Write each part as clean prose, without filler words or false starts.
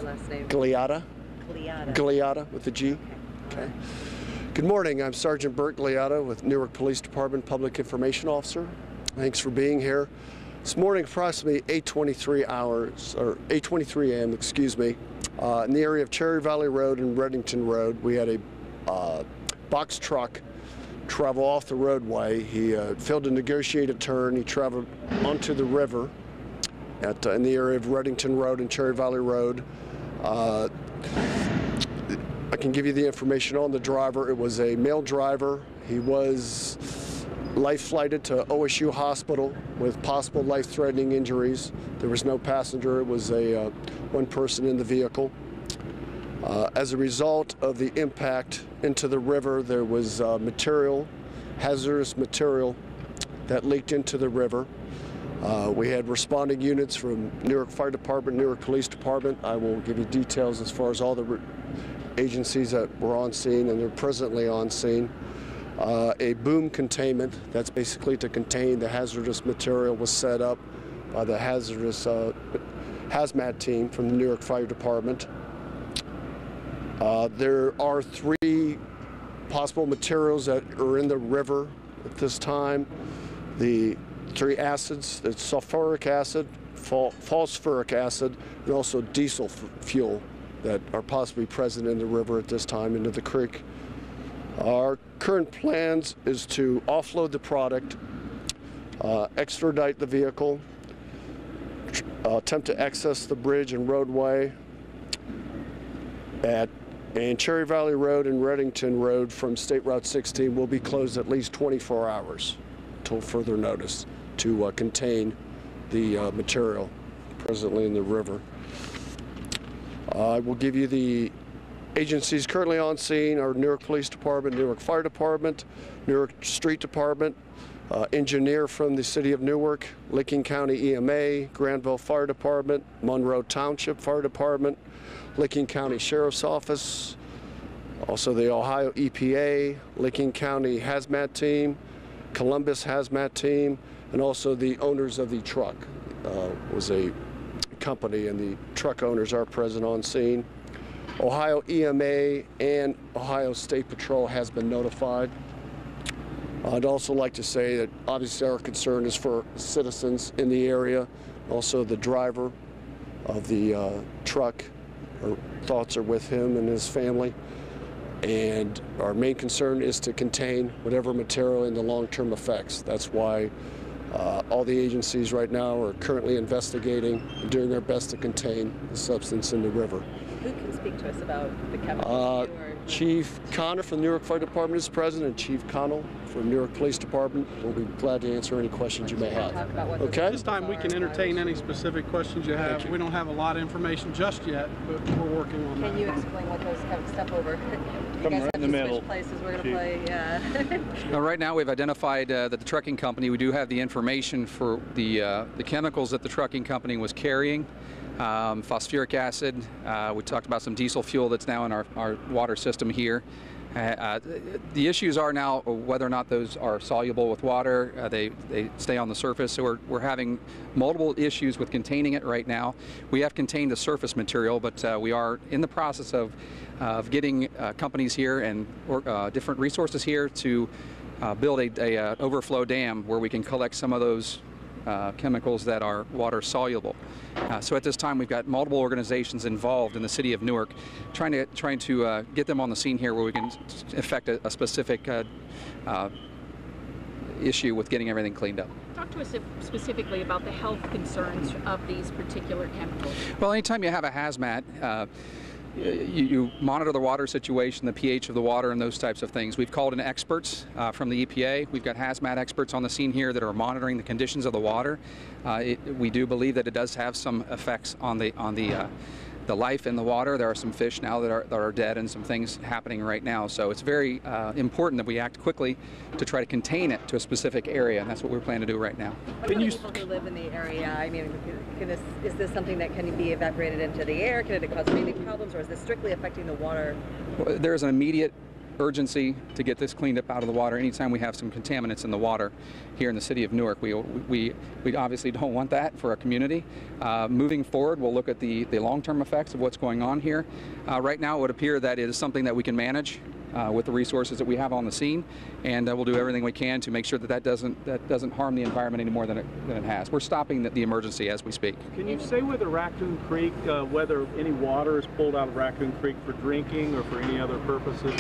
last name? Gliata. Gliata. Gliata with a G. Okay. Good morning. I'm Sergeant Bert Gliata with Newark Police Department Public Information Officer. Thanks for being here. This morning, approximately 8:23 a.m., excuse me, in the area of Cherry Valley Road and Reddington Road, we had a box truck travel off the roadway. He failed to negotiate a turn. He traveled onto the river in the area of Reddington Road and Cherry Valley Road. I can give you the information on the driver. It was a male driver. He was life flighted to OSU Hospital with possible life-threatening injuries. There was no passenger. It was one person in the vehicle. As a result of the impact into the river, there was hazardous material that leaked into the river. We had responding units from Newark Fire Department, Newark Police Department. I will give you details as far as all the agencies that were on scene and they're presently on scene. A boom containment, that's basically to contain the hazardous material, was set up by the hazmat team from the Newark Fire Department. There are 3 possible materials that are in the river at this time. The 3 acids, the sulfuric acid, phosphoric acid, and also diesel fuel that are possibly present in the river at this time into the creek. Our current plans is to offload the product, extradite the vehicle, attempt to access the bridge and roadway and Cherry Valley Road and Reddington Road from State Route 16 will be closed at least 24 hours until further notice to contain the material presently in the river. I will give you the agencies currently on scene: are Newark Police Department, Newark Fire Department, Newark Street Department, engineer from the City of Newark, Licking County EMA, Granville Fire Department, Monroe Township Fire Department, Licking County Sheriff's Office, also the Ohio EPA, Licking County Hazmat Team, Columbus Hazmat Team, and also the owners of the truck. Was a company, and the truck owners are present on scene. Ohio EMA and Ohio State Patrol has been notified. I'd also like to say that obviously our concern is for citizens in the area, also the driver of the truck. Our thoughts are with him and his family, and our main concern is to contain whatever material in the long-term effects. That's why all the agencies right now are currently investigating and doing their best to contain the substance in the river. Who can speak to us about the chemical issue? Chief Connor from the Newark Fire Department is present, and Chief Connell from Newark Police Department will be glad to answer any questions you may have. Okay? At this time we can entertain any specific questions you have. We don't have a lot of information just yet, but we're working on that. Can you explain what those kind of step over? Come right in the middle. Places we're going to play, yeah. Right now we've identified that the trucking company, we do have the information for the chemicals that the trucking company was carrying. Phosphoric acid, we talked about some diesel fuel that's now in our water system here. The issues are now whether or not those are soluble with water. They stay on the surface, so we're having multiple issues with containing it right now. We have contained the surface material, but we are in the process of getting companies here and different resources here to build a overflow dam where we can collect some of those chemicals that are water soluble. So at this time we've got multiple organizations involved in the city of Newark trying to get them on the scene here where we can effect a specific issue with getting everything cleaned up. Talk to us specifically about the health concerns of these particular chemicals. Well, anytime you have a hazmat, you monitor the water situation, the pH of the water, and those types of things. We've called in experts from the EPA. We've got hazmat experts on the scene here that are monitoring the conditions of the water. We do believe that it does have some effects on the life in the water. There are some fish now that are dead and some things happening right now. So it's very important that we act quickly to try to contain it to a specific area, and that's what we're planning to do right now. What about people who live in the area? I mean, is this something that can be evaporated into the air? Can it cause breathing problems, or is this strictly affecting the water? Well, there's an immediate urgency to get this cleaned up out of the water. Anytime we have some contaminants in the water here in the city of Newark, we obviously don't want that for our community. Moving forward, we'll look at the long-term effects of what's going on here. Right now, it would appear that it is something that we can manage with the resources that we have on the scene, and we'll do everything we can to make sure that doesn't harm the environment any more than it has. We're stopping the emergency as we speak. Can you say with the Raccoon Creek whether any water is pulled out of Raccoon Creek for drinking or for any other purposes?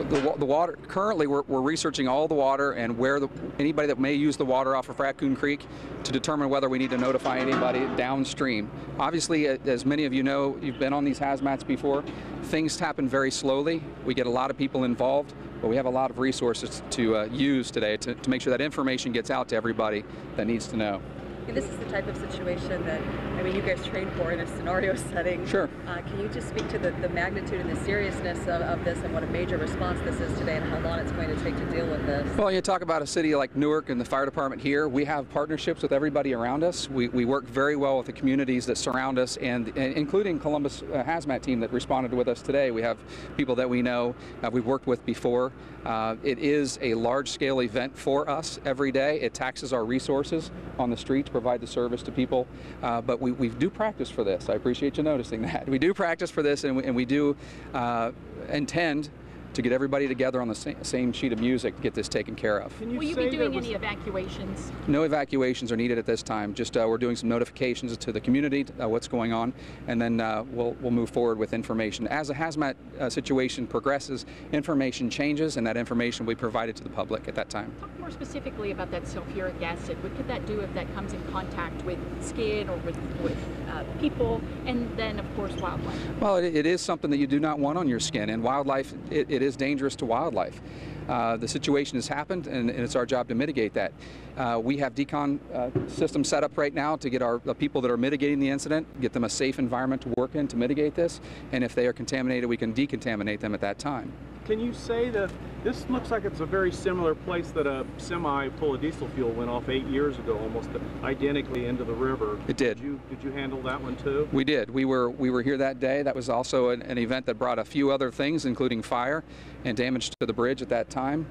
The water, currently we're researching all the water and where anybody that may use the water off of Raccoon Creek to determine whether we need to notify anybody downstream. Obviously, as many of you know, you've been on these hazmats before, things happen very slowly. We get a lot of people involved, but we have a lot of resources to use today to make sure that information gets out to everybody that needs to know. And this is the type of situation that, I mean, you guys train for in a scenario setting. Sure. Can you just speak to the magnitude and the seriousness of this and what a major response this is today and how long it's going to take to deal with this? Well, you talk about a city like Newark and the fire department here. We have partnerships with everybody around us. We work very well with the communities that surround us, and including Columbus hazmat team that responded with us today. We have people that we know, we've worked with before. It is a large-scale event for us every day. It taxes our resources on the street to provide the service to people, but we do practice for this. I appreciate you noticing that. We do practice for this, and we do intend to get everybody together on the same sheet of music to get this taken care of. Will you be doing any evacuations? No evacuations are needed at this time. Just we're doing some notifications to the community, what's going on, and then we'll move forward with information. As a hazmat situation progresses, information changes, and that information will be provided to the public at that time. Talk more specifically about that sulfuric acid. What could that do if that comes in contact with skin or with people, and then, of course, wildlife? Well, it is something that you do not want on your skin, and wildlife, it is dangerous to wildlife. The situation has happened, and it's our job to mitigate that. We have decon systems set up right now to get the people that are mitigating the incident, get them a safe environment to work in to mitigate this, and if they are contaminated, we can decontaminate them at that time. Can you say that this looks like it's a very similar place that a semi full of diesel fuel went off 8 years ago, almost identically into the river? It did. Did you handle that one too? We did. We were here that day. That was also an event that brought a few other things, including fire and damage to the bridge at that time.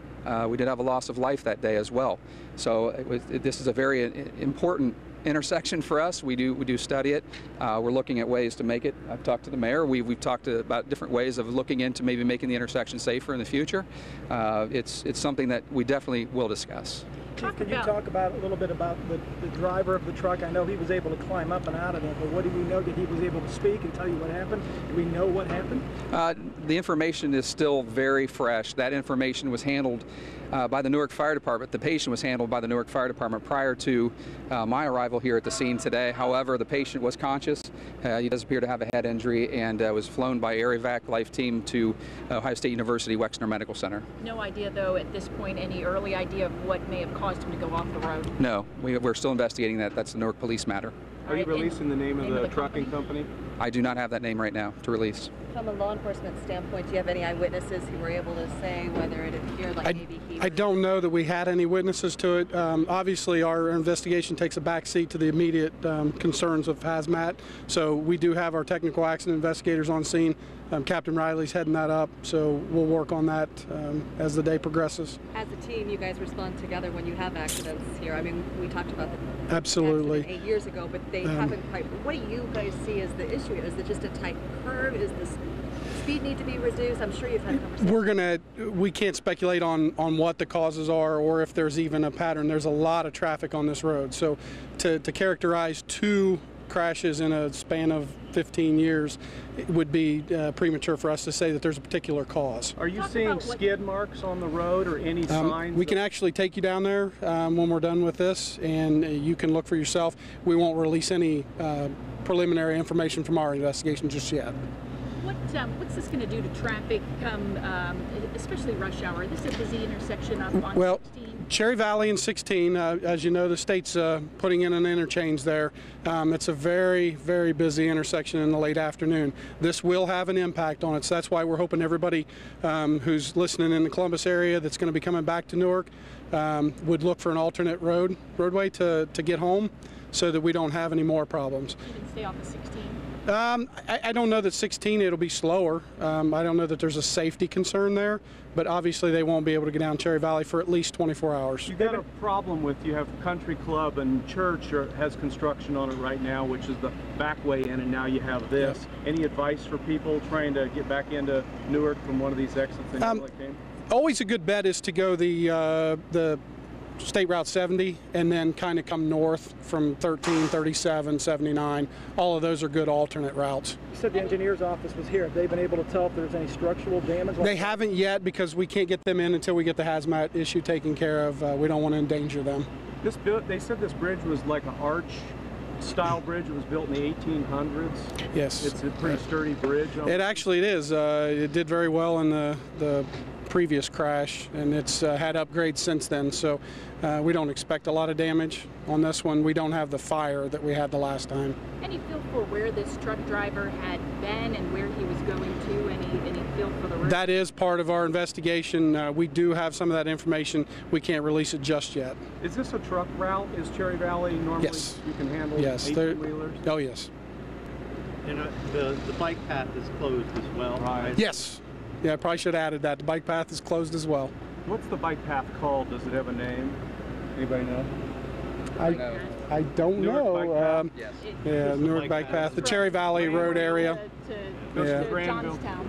We did have a loss of life that day as well. So this is a very important intersection for us. We do study it. We're looking at ways to make it. I've talked to the mayor. We've talked about different ways of looking into maybe making the intersection safer in the future. It's something that we definitely will discuss. Chief, can you talk about a little bit about the driver of the truck? I know he was able to climb up and out of it, but what do we know that he was able to speak and tell you what happened? Do we know what happened? The information is still very fresh. That information was handled by the Newark Fire Department. The patient was handled by the Newark Fire Department prior to my arrival here at the scene today. However, the patient was conscious. He does appear to have a head injury and was flown by Air Evac Life Team to Ohio State University Wexner Medical Center. No idea, though, at this point, any early idea of what may have caused him to go off the road? No, we're still investigating that. That's the Newark police matter. Are you releasing the name of the trucking company? I do not have that name right now to release. From a law enforcement standpoint, do you have any eyewitnesses who were able to say whether it appeared like maybe he was... I don't know that we had any witnesses to it. Obviously, our investigation takes a back seat to the immediate concerns of hazmat. So we do have our technical accident investigators on scene. Captain Riley's heading that up, so we'll work on that as the day progresses. As a team, you guys respond together when you have accidents here. I mean, we talked about the Absolutely. accident 8 years ago, but they haven't quite. What do you guys see as the issue? Is it just a tight curve? Is the speed need to be reduced? I'm sure you've had conversations. We can't speculate on what the causes are or if there's even a pattern. There's a lot of traffic on this road, so to characterize two crashes in a span of 15 years, it would be premature for us to say that there's a particular cause. Are you seeing skid marks on the road or any signs? We can actually take you down there when we're done with this, and you can look for yourself. We won't release any preliminary information from our investigation just yet. What's this going to do to traffic, especially rush hour? This is a busy intersection up on 16. Cherry Valley and 16, as you know, the state's putting in an interchange there. It's a very, very busy intersection in the late afternoon. This will have an impact on it, so that's why we're hoping everybody who's listening in the Columbus area that's going to be coming back to Newark would look for an alternate roadway to get home so that we don't have any more problems. Even stay off of 16? I don't know that 16 it'll be slower. I don't know that there's a safety concern there, but obviously they won't be able to get down Cherry Valley for at least 24 hours. You got a problem with, you have Country Club and Church has construction on it right now, which is the back way in, and now you have this. Yeah. Any advice for people trying to get back into Newark from one of these exits in Newark came? Always a good bet is to go the State Route 70 and then kind of come north from 13, 37, 79. All of those are good alternate routes. You said the engineer's office was here. Have they been able to tell if there's any structural damage? They haven't yet because we can't get them in until we get the hazmat issue taken care of. We don't want to endanger them. They said this bridge was like an arch-style bridge. It was built in the 1800s. Yes. It's a pretty sturdy bridge. It actually is. It did very well in the previous crash, and it's had upgrades since then, so we don't expect a lot of damage on this one. We don't have the fire that we had the last time. Any feel for where this truck driver had been and where he was going to? Any feel for the route? That is part of our investigation. We do have some of that information. We can't release it just yet. Is this a truck route? Is Cherry Valley normally yes. You can handle 18-wheelers? Oh, yes. And the bike path is closed as well. Right. Yes. Yeah, I probably should have added that. The bike path is closed as well. What's the bike path called? Does it have a name? Anybody know? I don't Newark know. Yes. Yeah, Newark Bike Path, the Cherry Valley Road area. To Yeah. Johnstown.